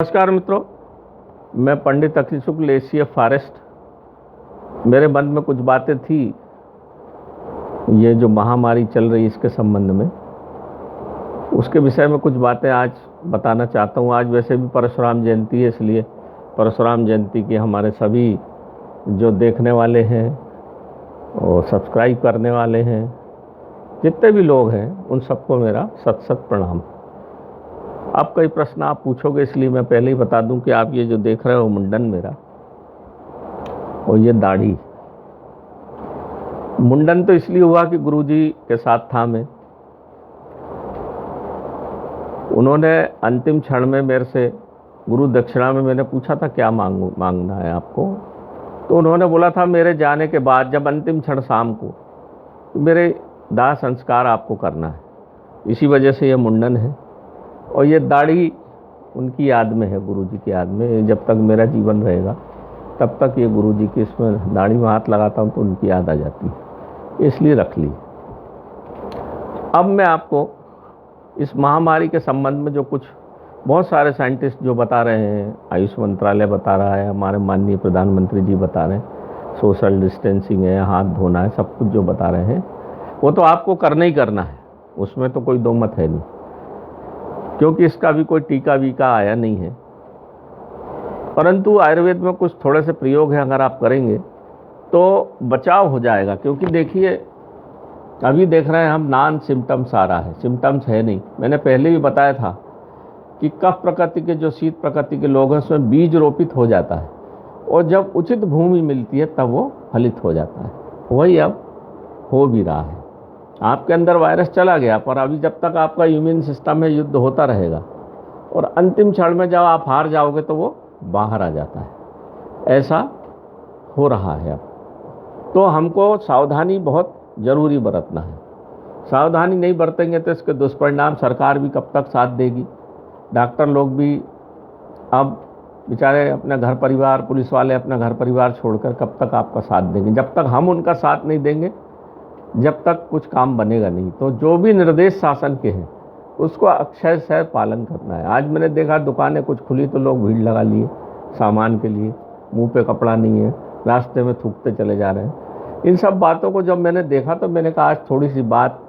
नमस्कार मित्रों, मैं पंडित अखिल शुक्ल, एसीएफ फॉरेस्ट। मेरे मन में कुछ बातें थी, ये जो महामारी चल रही है इसके संबंध में, उसके विषय में कुछ बातें आज बताना चाहता हूँ। आज वैसे भी परशुराम जयंती है, इसलिए परशुराम जयंती की हमारे सभी जो देखने वाले हैं और सब्सक्राइब करने वाले हैं, जितने भी लोग हैं, उन सबको मेरा सत सत प्रणाम। अब कई प्रश्न आप पूछोगे, इसलिए मैं पहले ही बता दूं कि आप ये जो देख रहे हो मुंडन मेरा और ये दाढ़ी, मुंडन तो इसलिए हुआ कि गुरुजी के साथ था मैं। उन्होंने अंतिम क्षण में मेरे से गुरु दक्षिणा में मैंने पूछा था क्या मांगना है आपको, तो उन्होंने बोला था मेरे जाने के बाद जब अंतिम क्षण शाम को तो मेरे दाह संस्कार आपको करना है। इसी वजह से ये मुंडन है और ये दाढ़ी उनकी याद में है, गुरुजी की याद में। जब तक मेरा जीवन रहेगा तब तक ये गुरुजी की इसमें दाढ़ी में हाथ लगाता हूँ तो उनकी याद आ जाती है, इसलिए रख ली। अब मैं आपको इस महामारी के संबंध में जो कुछ बहुत सारे साइंटिस्ट जो बता रहे हैं, आयुष मंत्रालय बता रहा है, हमारे माननीय प्रधानमंत्री जी बता रहे हैं, सोशल डिस्टेंसिंग है, हाथ धोना है, सब कुछ जो बता रहे हैं वो तो आपको करना ही करना है, उसमें तो कोई दो मत है नहीं, क्योंकि इसका भी कोई टीका वीका आया नहीं है। परंतु आयुर्वेद में कुछ थोड़े से प्रयोग हैं, अगर आप करेंगे तो बचाव हो जाएगा। क्योंकि देखिए, अभी देख रहे हैं हम नॉन सिम्टम्स आ रहा है, सिम्टम्स है नहीं। मैंने पहले भी बताया था कि कफ प्रकृति के जो शीत प्रकृति के लोग हैं उसमें बीज रोपित हो जाता है और जब उचित भूमि मिलती है तब वो फलित हो जाता है। वही अब हो भी रहा है। आपके अंदर वायरस चला गया, पर अभी जब तक आपका इम्यून सिस्टम में युद्ध होता रहेगा और अंतिम क्षण में जब आप हार जाओगे तो वो बाहर आ जाता है। ऐसा हो रहा है अब। तो हमको सावधानी बहुत ज़रूरी बरतना है। सावधानी नहीं बरतेंगे तो इसके दुष्परिणाम सरकार भी कब तक साथ देगी, डॉक्टर लोग भी अब बेचारे अपने घर परिवार, पुलिस वाले अपना घर परिवार छोड़कर कब तक आपका साथ देंगे। जब तक हम उनका साथ नहीं देंगे, जब तक कुछ काम बनेगा नहीं। तो जो भी निर्देश शासन के हैं उसको अक्षय से पालन करना है। आज मैंने देखा दुकानें कुछ खुली तो लोग भीड़ लगा लिए सामान के लिए, मुंह पे कपड़ा नहीं है, रास्ते में थूकते चले जा रहे हैं। इन सब बातों को जब मैंने देखा तो मैंने कहा आज थोड़ी सी बात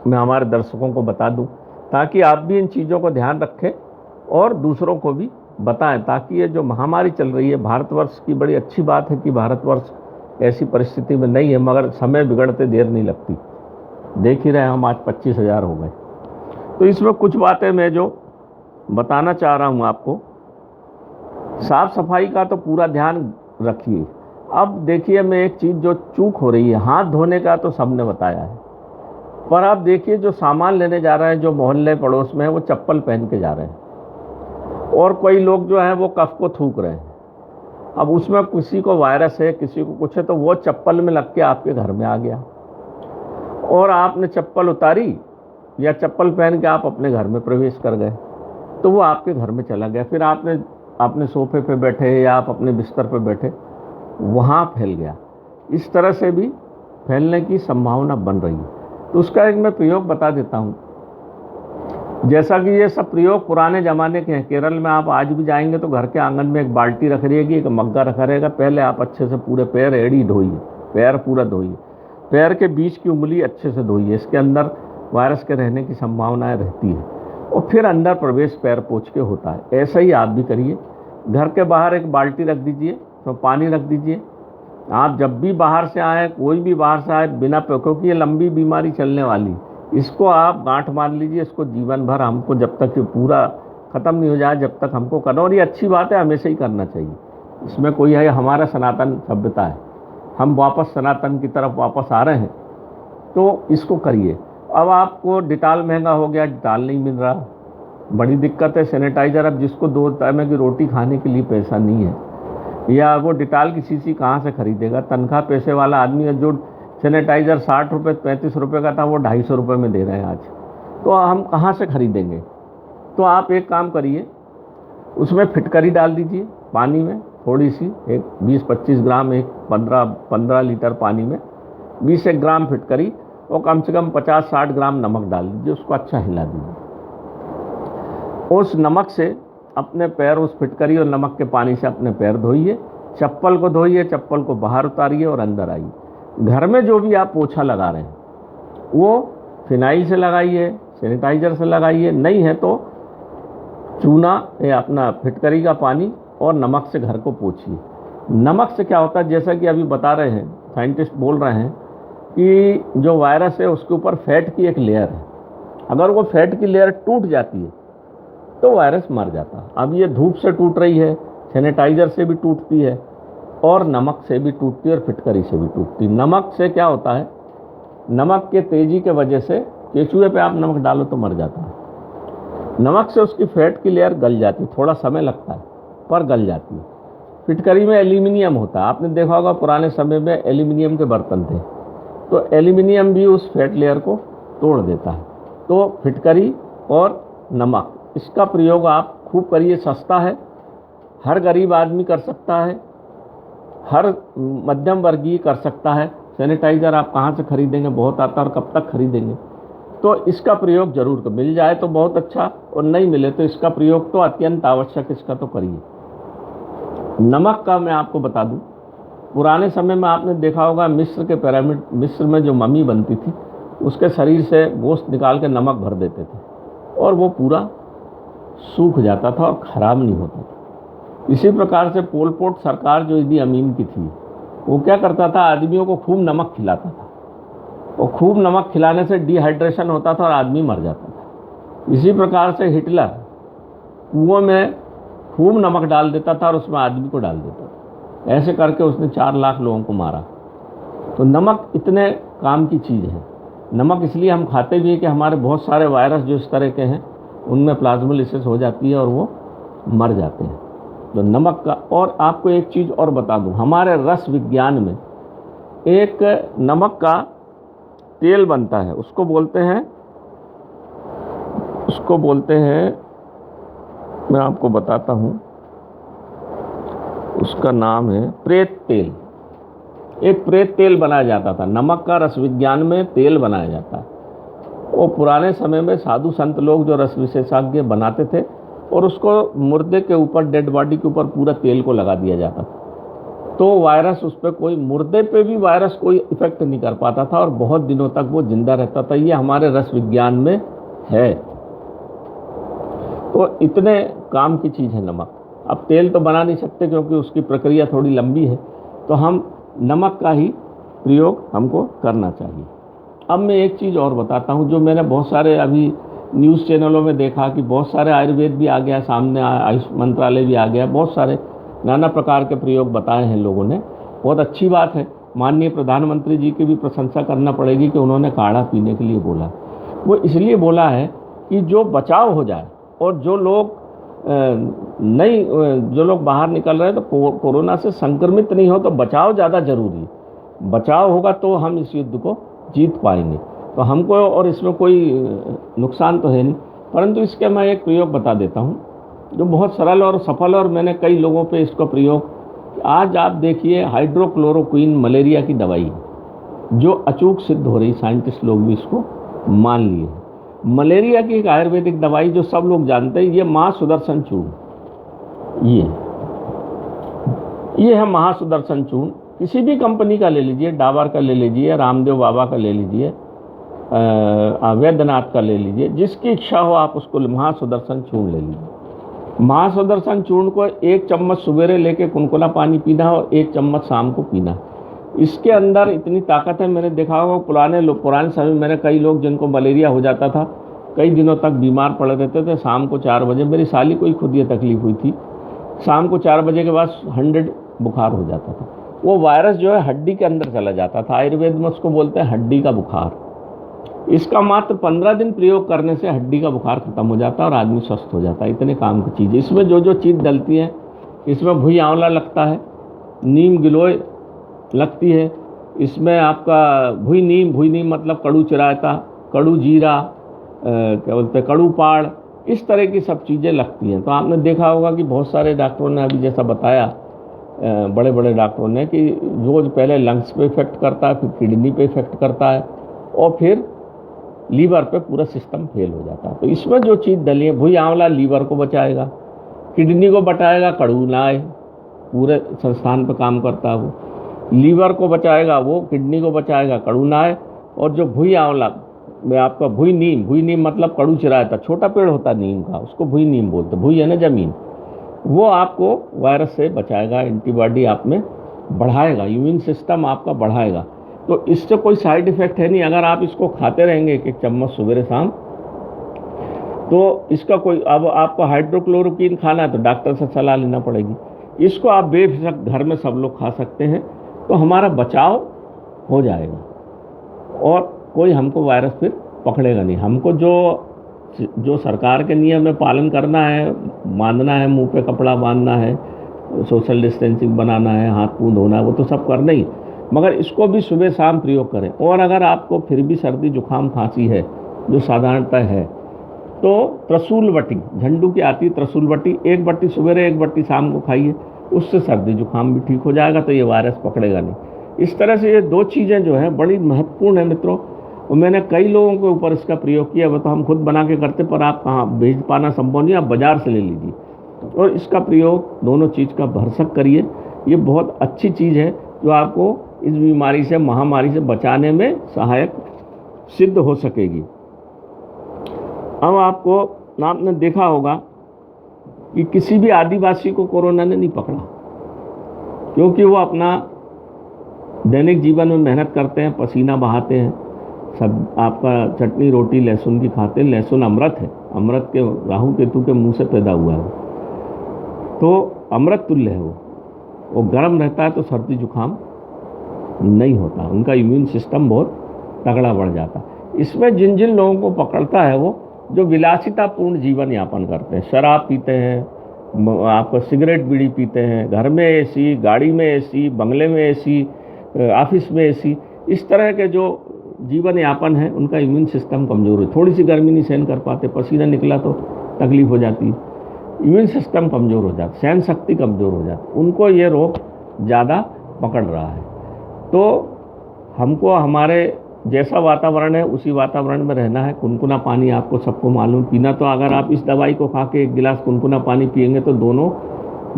मैं हमारे दर्शकों को बता दूं, ताकि आप भी इन चीज़ों को ध्यान रखें और दूसरों को भी बताएं, ताकि ये जो महामारी चल रही है, भारतवर्ष की बड़ी अच्छी बात है कि भारतवर्ष ऐसी परिस्थिति में नहीं है, मगर समय बिगड़ते देर नहीं लगती। देख ही रहे हम, आज 25,000 हो गए। तो इसमें कुछ बातें मैं जो बताना चाह रहा हूँ आपको, साफ सफाई का तो पूरा ध्यान रखिए। अब देखिए, मैं एक चीज़ जो चूक हो रही है, हाथ धोने का तो सबने बताया है, पर आप देखिए जो सामान लेने जा रहे हैं, जो मोहल्ले पड़ोस में है, वो चप्पल पहन के जा रहे हैं और कोई लोग जो है वो कफ को थूक रहे हैं। अब उसमें किसी को वायरस है, किसी को कुछ है, तो वो चप्पल में लग के आपके घर में आ गया और आपने चप्पल उतारी या चप्पल पहन के आप अपने घर में प्रवेश कर गए तो वो आपके घर में चला गया। फिर आपने अपने सोफे पे बैठे या आप अपने बिस्तर पे बैठे, वहाँ फैल गया। इस तरह से भी फैलने की संभावना बन रही है। तो उसका एक मैं प्रयोग बता देता हूँ। जैसा कि ये सब प्रयोग पुराने ज़माने के हैं। केरल में आप आज भी जाएंगे तो घर के आंगन में एक बाल्टी रख रहेगी, एक मग्गा रखा रहेगा। पहले आप अच्छे से पूरे पैर एड़ी धोइए, पैर पूरा धोइए, पैर के बीच की उंगली अच्छे से धोइए, इसके अंदर वायरस के रहने की संभावनाएं रहती है, और फिर अंदर प्रवेश पैर पोंछ के होता है। ऐसा ही आप भी करिए। घर के बाहर एक बाल्टी रख दीजिए, तो पानी रख दीजिए। आप जब भी बाहर से आए, कोई भी बाहर से आए बिना, क्योंकि ये लंबी बीमारी चलने वाली, इसको आप गांठ मान लीजिए, इसको जीवन भर हमको जब तक ये पूरा ख़त्म नहीं हो जाए जब तक हमको करना। और ये अच्छी बात है, हमेशा ही करना चाहिए। इसमें कोई है, हमारा सनातन सभ्यता है, हम वापस सनातन की तरफ वापस आ रहे हैं, तो इसको करिए। अब आपको डिटॉल महंगा हो गया, डिटॉल नहीं मिल रहा, बड़ी दिक्कत है। सैनिटाइज़र, अब जिसको 2 टाइम की रोटी खाने के लिए पैसा नहीं है, या वो डिटॉल की शीशी कहाँ से खरीदेगा। तनख्वाह पैसे वाला आदमी है, जो सैनिटाइज़र 60 रुपये 35 रुपये का था वो 250 रुपये में दे रहे हैं आज, तो हम कहाँ से खरीदेंगे। तो आप एक काम करिए, उसमें फिटकरी डाल दीजिए पानी में, थोड़ी सी, एक 20-25 ग्राम, एक 15 लीटर पानी में 20 ग्राम फिटकरी, और कम से कम 50-60 ग्राम नमक डाल दीजिए, उसको अच्छा हिला दीजिए। उस नमक से अपने पैर उस फिटकरी और नमक के पानी से अपने पैर धोइए, चप्पल को धोइए, चप्पल को बाहर उतारिए और अंदर आइए। घर में जो भी आप पोछा लगा रहे हैं वो फिनाइल से लगाइए, सैनिटाइजर से लगाइए, नहीं है तो चूना या अपना फिटकरी का पानी और नमक से घर को पोछिए। नमक से क्या होता है, जैसा कि अभी बता रहे हैं साइंटिस्ट बोल रहे हैं कि जो वायरस है उसके ऊपर फैट की एक लेयर है, अगर वो फैट की लेयर टूट जाती है तो वायरस मर जाता है। अब ये धूप से टूट रही है, सैनिटाइजर से भी टूटती है और नमक से भी टूटती है और फिटकरी से भी टूटती है। नमक से क्या होता है, नमक के तेजी के वजह से केचुए पे आप नमक डालो तो मर जाता है। नमक से उसकी फैट की लेयर गल जाती है, थोड़ा समय लगता है पर गल जाती है। फिटकरी में एल्यूमिनियम होता है, आपने देखा होगा पुराने समय में एल्यूमिनियम के बर्तन थे, तो एल्यूमिनियम भी उस फैट लेयर को तोड़ देता है। तो फिटकरी और नमक, इसका प्रयोग आप खूब करिए, सस्ता है, हर गरीब आदमी कर सकता है, हर मध्यम वर्गीय कर सकता है। सैनिटाइज़र आप कहाँ से खरीदेंगे, बहुत आता है और कब तक खरीदेंगे, तो इसका प्रयोग जरूर कर, मिल जाए तो बहुत अच्छा और नहीं मिले तो इसका प्रयोग तो अत्यंत आवश्यक, इसका तो करिए। नमक का मैं आपको बता दूं, पुराने समय में आपने देखा होगा मिस्र के पिरामिड, मिस्र में जो मम्मी बनती थी उसके शरीर से गोश्त निकाल के नमक भर देते थे और वो पूरा सूख जाता था और ख़राब नहीं होता था। इसी प्रकार से पोल पोट सरकार जो इदी अमीन की थी, वो क्या करता था, आदमियों को खूब नमक खिलाता था और खूब नमक खिलाने से डिहाइड्रेशन होता था और आदमी मर जाता था। इसी प्रकार से हिटलर कुओं में खूब नमक डाल देता था और उसमें आदमी को डाल देता था, ऐसे करके उसने 4 लाख लोगों को मारा। तो नमक इतने काम की चीज़ है। नमक इसलिए हम खाते भी हैं कि हमारे बहुत सारे वायरस जो इस तरह के हैं उनमें प्लाज्मोलिसिस हो जाती है और वो मर जाते हैं। तो नमक का, और आपको एक चीज़ और बता दूं, हमारे रस विज्ञान में एक नमक का तेल बनता है, उसको बोलते हैं, मैं आपको बताता हूँ, उसका नाम है प्रेत तेल। एक प्रेत तेल बनाया जाता था, नमक का रस विज्ञान में तेल बनाया जाता है। वो पुराने समय में साधु संत लोग जो रस विशेषज्ञ बनाते थे और उसको मुर्दे के ऊपर, डेड बॉडी के ऊपर पूरा तेल को लगा दिया जाता था, तो वायरस उस पर कोई, मुर्दे पे भी वायरस कोई इफेक्ट नहीं कर पाता था और बहुत दिनों तक वो जिंदा रहता था। ये हमारे रस विज्ञान में है। तो इतने काम की चीज़ है नमक। अब तेल तो बना नहीं सकते क्योंकि उसकी प्रक्रिया थोड़ी लंबी है, तो हम नमक का ही प्रयोग हमको करना चाहिए। अब मैं एक चीज़ और बताता हूँ, जो मैंने बहुत सारे अभी न्यूज़ चैनलों में देखा कि बहुत सारे आयुर्वेद भी आ गया सामने, आयुष मंत्रालय भी आ गया, बहुत सारे नाना प्रकार के प्रयोग बताए हैं लोगों ने। बहुत अच्छी बात है, माननीय प्रधानमंत्री जी की भी प्रशंसा करना पड़ेगी कि उन्होंने काढ़ा पीने के लिए बोला। वो इसलिए बोला है कि जो बचाव हो जाए और जो लोग बाहर निकल रहे हैं तो कोरोना से संक्रमित नहीं हो, तो बचाव ज़्यादा जरूरी है। बचाव होगा तो हम इस युद्ध को जीत पाएंगे। तो हमको, और इसमें कोई नुकसान तो है नहीं, परंतु इसके मैं एक प्रयोग बता देता हूँ जो बहुत सरल और सफल, और मैंने कई लोगों पे इसको प्रयोग। आज आप देखिए, हाइड्रोक्लोरोक्विन मलेरिया की दवाई है जो अचूक सिद्ध हो रही, साइंटिस्ट लोग भी इसको मान लिए। मलेरिया की एक आयुर्वेदिक दवाई जो सब लोग जानते हैं, ये महासुदर्शन चूर्ण, ये है महासुदर्शन चूर्ण। किसी भी कंपनी का ले लीजिए, डाबर का ले लीजिए, रामदेव बाबा का ले लीजिए, वैद्यनाथ का ले लीजिए, जिसकी इच्छा हो आप उसको महासुदर्शन चूर्ण ले लीजिए। महासुदर्शन चूर्ण को 1 चम्मच सवेरे लेके कुनकुना पानी पीना और 1 चम्मच शाम को पीना। इसके अंदर इतनी ताकत है, मैंने देखा होगा पुराने समय में मैंने कई लोग जिनको मलेरिया हो जाता था, कई दिनों तक बीमार पड़े रहते थे, शाम को 4 बजे, मेरी साली को ही खुद ये तकलीफ हुई थी, शाम को 4 बजे के बाद 100 बुखार हो जाता था। वो वायरस जो है हड्डी के अंदर चला जाता था, आयुर्वेद में उसको बोलते हैं हड्डी का बुखार। इसका मात्र 15 दिन प्रयोग करने से हड्डी का बुखार खत्म हो जाता है और आदमी स्वस्थ हो जाता है। इतने काम की चीज़ है। इसमें जो चीज़ डलती है, इसमें भुई आंवला लगता है, नीम गिलोय लगती है, इसमें आपका भुई नीम मतलब कड़ू चिरायता, कड़ू जीरा, क्या बोलते हैं, कड़ू पाड़, इस तरह की सब चीज़ें लगती हैं। तो आपने देखा होगा कि बहुत सारे डॉक्टरों ने अभी जैसा बताया, बड़े बड़े डॉक्टरों ने, कि रोज़ पहले लंग्स पे इफेक्ट करता है, फिर किडनी पे इफेक्ट करता है और फिर लीवर पे पूरा सिस्टम फेल हो जाता है। तो इसमें जो चीज़ डली है, भुई आंवला लीवर को बचाएगा, किडनी को बचाएगा कड़ूनाय, पूरे संस्थान पर काम करता है वो। लीवर को बचाएगा वो, किडनी को बचाएगा कड़ूनाय। और जो भुई आंवला में आपका भुई नीम मतलब कड़ू चिरायता, छोटा पेड़ होता है नीम का, उसको भुई नीम बोलते, भुई है ना जमीन, वो आपको वायरस से बचाएगा, एंटीबॉडी आप में बढ़ाएगा, इम्यून सिस्टम आपका बढ़ाएगा। तो इससे कोई साइड इफेक्ट है नहीं। अगर आप इसको खाते रहेंगे एक एक चम्मच सुबह शाम, तो इसका कोई, अब आपको हाइड्रोक्लोरोक्विन खाना है तो डॉक्टर से सलाह लेना पड़ेगी। इसको आप बेफिक्र घर में सब लोग खा सकते हैं, तो हमारा बचाव हो जाएगा और कोई हमको वायरस फिर पकड़ेगा नहीं। हमको जो सरकार के नियम में पालन करना है, बांधना है, मुंह पे कपड़ा बांधना है, सोशल डिस्टेंसिंग बनाना है, हाथ मुंह धोना है, वो तो सब करना ही, मगर इसको भी सुबह शाम प्रयोग करें। और अगर आपको फिर भी सर्दी जुकाम खांसी है, जो साधारणतः है, तो त्रसूल बटी, झंडू की आती त्रसूल बटी, 1 बट्टी सुबह 1 बट्टी शाम को खाइए, उससे सर्दी जुकाम भी ठीक हो जाएगा, तो ये वायरस पकड़ेगा नहीं। इस तरह से ये 2 चीज़ें जो हैं बड़ी महत्वपूर्ण है मित्रों, और मैंने कई लोगों के ऊपर इसका प्रयोग किया। वो तो हम खुद बना के करते, पर आप कहाँ भेज पाना संभव नहीं, आप बाज़ार से ले लीजिए और इसका प्रयोग दोनों चीज़ का भरसक करिए। ये बहुत अच्छी चीज़ है जो आपको इस बीमारी से, महामारी से बचाने में सहायक सिद्ध हो सकेगी। अब आपने देखा होगा कि किसी भी आदिवासी को कोरोना ने नहीं पकड़ा, क्योंकि वो अपना दैनिक जीवन में मेहनत करते हैं, पसीना बहाते हैं, सब आपका चटनी रोटी लहसुन की खाते हैं। लहसुन अमृत है, अमृत के राहु केतु के मुंह से पैदा हुआ है, तो अमृत तुल्य है वो गर्म रहता है तो सर्दी जुकाम नहीं होता, उनका इम्यून सिस्टम बहुत तगड़ा बढ़ जाता है। इसमें जिन लोगों को पकड़ता है वो जो विलासितापूर्ण जीवन यापन करते हैं, शराब पीते हैं, आपको सिगरेट बीड़ी पीते हैं, घर में एसी, गाड़ी में एसी, बंगले में एसी, ऑफिस में एसी, इस तरह के जो जीवन यापन है, उनका इम्यून सिस्टम कमज़ोर है। थोड़ी सी गर्मी नहीं सहन कर पाते, पसीना निकला तो तकलीफ हो जाती है, इम्यून सिस्टम कमज़ोर हो जाता, सहन शक्ति कमज़ोर हो जाती, उनको ये रोग ज़्यादा पकड़ रहा है। तो हमको हमारे जैसा वातावरण है उसी वातावरण में रहना है। कुनकुना पानी आपको सबको मालूम पीना, तो अगर आप इस दवाई को खा के 1 गिलास कुनकुना पानी पिएंगे तो दोनों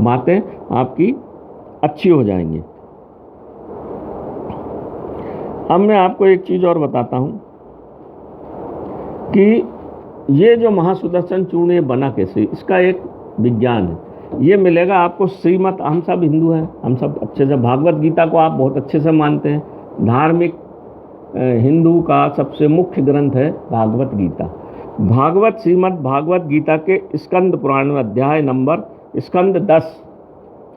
बातें आपकी अच्छी हो जाएंगी। अब मैं आपको एक चीज़ और बताता हूँ कि ये जो महासुदर्शन चूर्ण ये बना कैसे, इसका एक विज्ञान है। ये मिलेगा आपको श्रीमद्, हम सब हिंदू हैं, हम सब अच्छे से, भागवत गीता को आप बहुत अच्छे से मानते हैं, धार्मिक हिंदू का सबसे मुख्य ग्रंथ है भागवत गीता। श्रीमद् भागवत गीता के स्कंद पुराण में स्कंद 10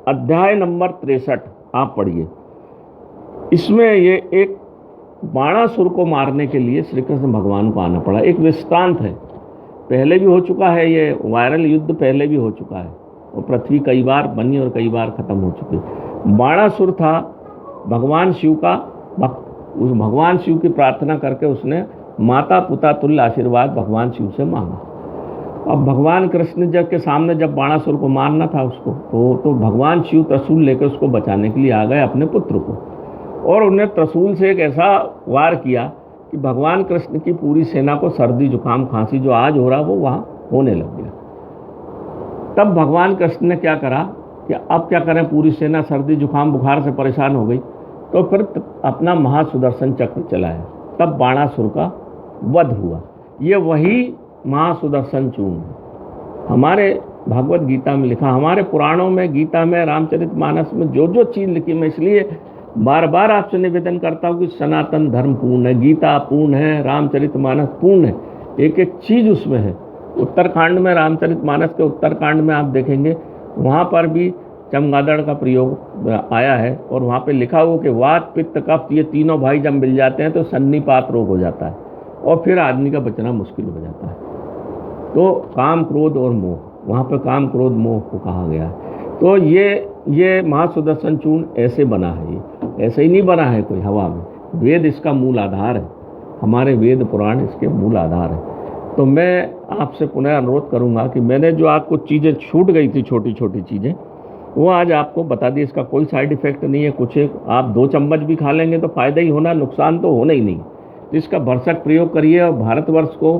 अध्याय नंबर 63 आप पढ़िए। इसमें ये एक बाणासुर को मारने के लिए श्री कृष्ण भगवान को आना पड़ा। एक दृष्टांत है, पहले भी हो चुका है, ये वायरल युद्ध पहले भी हो चुका है और पृथ्वी कई बार बनी और कई बार खत्म हो चुकी है। बाणासुर था भगवान शिव का भक्त, उस भगवान शिव की प्रार्थना करके उसने माता पिता तुल्य आशीर्वाद भगवान शिव से मांगा। अब भगवान कृष्ण जब के सामने जब बाणासुर को मारना था उसको, तो भगवान शिव त्रिशूल लेकर उसको बचाने के लिए आ गए अपने पुत्र को, और उन्हें त्रिशूल से एक ऐसा वार किया कि भगवान कृष्ण की पूरी सेना को सर्दी जुकाम खांसी जो आज हो रहा वो वहाँ होने लग गया। तब भगवान कृष्ण ने क्या करा कि अब क्या करें, पूरी सेना सर्दी जुकाम बुखार से परेशान हो गई, तो फिर अपना महासुदर्शन चक्र चलाया, तब बाणासुर का वध हुआ। ये वही महासुदर्शन चूर्ण है, हमारे भागवत गीता में लिखा, हमारे पुराणों में, गीता में, रामचरितमानस में जो चीज़ लिखी, मैं इसलिए बार बार आपसे निवेदन करता हूँ कि सनातन धर्म पूर्ण है, गीता पूर्ण है, रामचरितमानस पूर्ण है, एक एक चीज़ उसमें है। उत्तरकांड में, रामचरितमानस के उत्तरकांड में आप देखेंगे, वहाँ पर भी चमगादड़ का प्रयोग आया है, और वहाँ पे लिखा हुआ कि वात पित्त कफ ये तीनों भाई जब मिल जाते हैं तो सन्निपात रोग हो जाता है और फिर आदमी का बचना मुश्किल हो जाता है। तो काम क्रोध और मोह, वहाँ पे काम क्रोध मोह को कहा गया है। तो ये महासुदर्शन चूर्ण ऐसे बना है, ये ऐसे ही नहीं बना है कोई हवा में, वेद इसका मूल आधार है, हमारे वेद पुराण इसके मूल आधार है। तो मैं आपसे पुनः अनुरोध करूँगा कि मैंने जो आपको चीज़ें छूट गई थी, छोटी छोटी चीज़ें, वो आज आपको बता दी। इसका कोई साइड इफ़ेक्ट नहीं है, कुछ आप 2 चम्मच भी खा लेंगे तो फ़ायदा ही होना, नुकसान तो होना ही नहीं। तो इसका भरसक प्रयोग करिए और भारतवर्ष को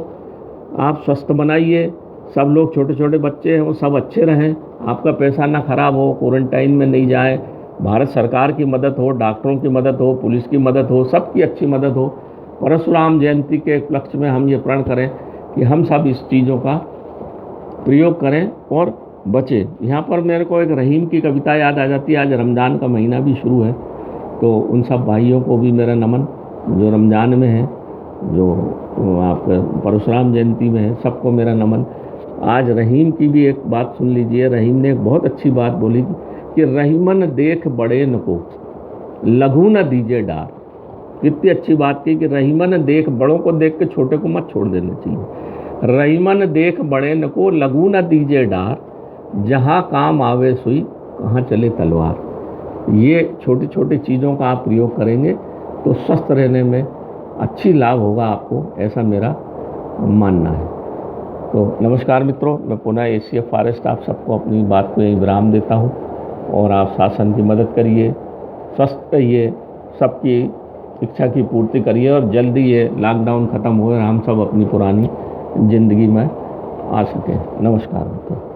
आप स्वस्थ बनाइए, सब लोग छोटे छोटे बच्चे हैं वो सब अच्छे रहें, आपका पैसा ना खराब हो, क्वारंटाइन में नहीं जाए, भारत सरकार की मदद हो, डॉक्टरों की मदद हो, पुलिस की मदद हो, सबकी अच्छी मदद हो। परशुराम जयंती के उपलक्ष्य में हम ये प्रण करें कि हम सब इस चीज़ों का प्रयोग करें और बचे। यहाँ पर मेरे को एक रहीम की कविता याद आ जाती है। आज रमज़ान का महीना भी शुरू है, तो उन सब भाइयों को भी मेरा नमन जो रमज़ान में है, जो आप परशुराम जयंती में है, सबको मेरा नमन। आज रहीम की भी एक बात सुन लीजिए। रहीम ने एक बहुत अच्छी बात बोली कि रहीमन देख बड़े न को लघु न दीजिए डार। कितनी अच्छी बात की कि रहीमन देख, बड़ों को देख के छोटे को मत छोड़ देना चाहिए। रहीमन देख बड़े न को लघु न दीजिए डार, जहाँ काम आवे सुई कहाँ चले तलवार। ये छोटी छोटी चीज़ों का आप प्रयोग करेंगे तो स्वस्थ रहने में अच्छी लाभ होगा आपको, ऐसा मेरा मानना है। तो नमस्कार मित्रों, मैं पुनः एसीएफ फॉरेस्ट आप सबको अपनी बात को यही विराम देता हूँ और आप शासन की मदद करिए, स्वस्थ रहिए, सबकी इच्छा की पूर्ति करिए और जल्दी ये लॉकडाउन ख़त्म हो और हम सब अपनी पुरानी ज़िंदगी में आ सकें। नमस्कार मित्रों।